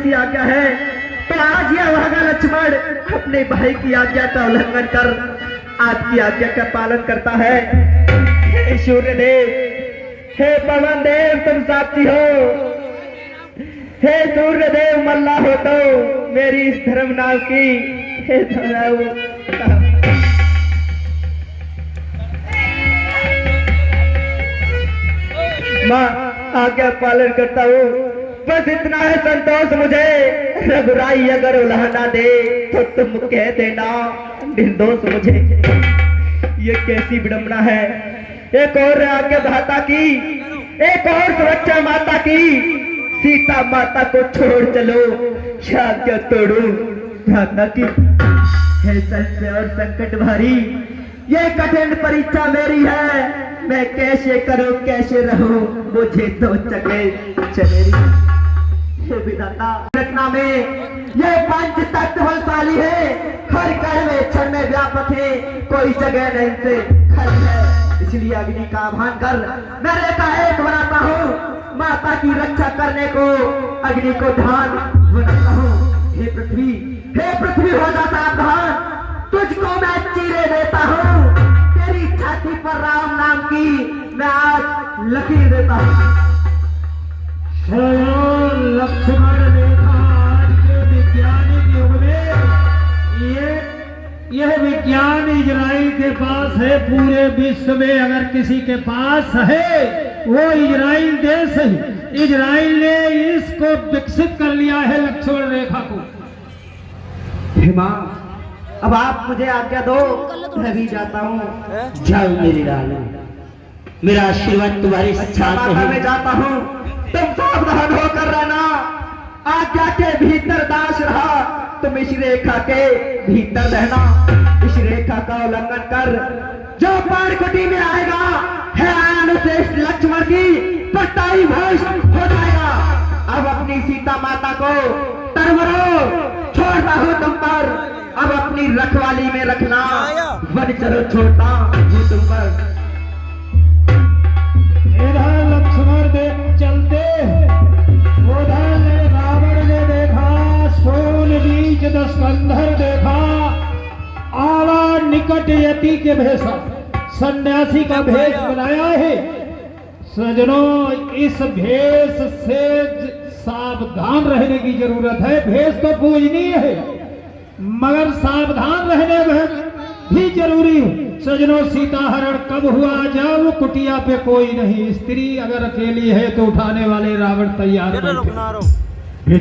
ऐसी आज्ञा है तो आज यह भागा लक्ष्मण अपने भाई की आज्ञा का उल्लंघन कर आपकी आज्ञा का पालन करता है। हे सूर्य देव, हे पवन देव, तुम साक्षी हो। हे सूर्य देव, मल्ला हो तो मेरी इस धर्म नाव की हे माँ आज्ञा पालन करता हूँ। बस इतना है संतोष मुझे, रघुराई अगर उल्हाना दे तो तुम कह देना निर्दोष मुझे। ये कैसी विडंबना है। एक और आज्ञा दाता की, एक और सुरक्षा माता की, सीता माता को छोड़ चलो, आज्ञा तोड़ो दाता की। है संशय और संकट भारी, ये कठिन परीक्षा मेरी है। मैं कैसे करूं कैसे रहूं, मुझे तो चले चलेरी। हे विधाता, रचना में ये पंच तत्व बलशाली है, हर कण में क्षण में व्यापक है, कोई जगह नहीं से खाली है। इसलिए अग्नि का आह्वान कर मैं रेखा एक बनाता हूँ, माता की रक्षा करने को अग्नि को ध्यान बनाता हूँ। हे पृथ्वी हो जा सावधान, तुझको मैं चीरे देता हूँ। तेरी छाती पर राम नाम की मैं आज लकीर देता हूँ। लक्ष्मण देखा आज के वैज्ञानिक युग में यह विज्ञान इजराइल के पास है। पूरे विश्व में अगर किसी के पास है वो इजराइल देश है। इजराइल ने इसको विकसित कर लिया है, लक्ष्मण रेखा को। माँ, अब आप मुझे आज्ञा दो, मैं भी जाता हूँ। जाओ मेरी रानी, मेरा आशीर्वाद तुम्हारी साथ है। मैं जाता हूँ, तुम सावधान होकर रहना। आज्ञा के भीतर दास रहा, तुम इस रेखा के भीतर रहना। इस रेखा का उल्लंघन कर जो पारकुटी में आएगा है अनुश्रेष्ठ लक्ष्मण की पट्टाई भ्रष्ट हो जाएगा। अब अपनी सीता माता को तरवरो छोड़ता हूँ तुम पर, अब अपनी रखवाली में रखना, वन चलो छोड़ता हूँ तुम पर। इधर लक्ष्मण देख चलते, उधर रावण ने देखा, सोन बीज दस्कंधर देखा, आवा निकट यति के भेष, सन्यासी का भेष बनाया है। सजनों, इस भेष से सावधान रहने की जरूरत है। भेष तो पूजनीय है मगर सावधान रहने में भी जरूरी है। सजनों, सीता हरण कब हुआ जब कुटिया पे कोई नहीं, स्त्री अगर अकेली है तो उठाने वाले रावण तैयार बैठे।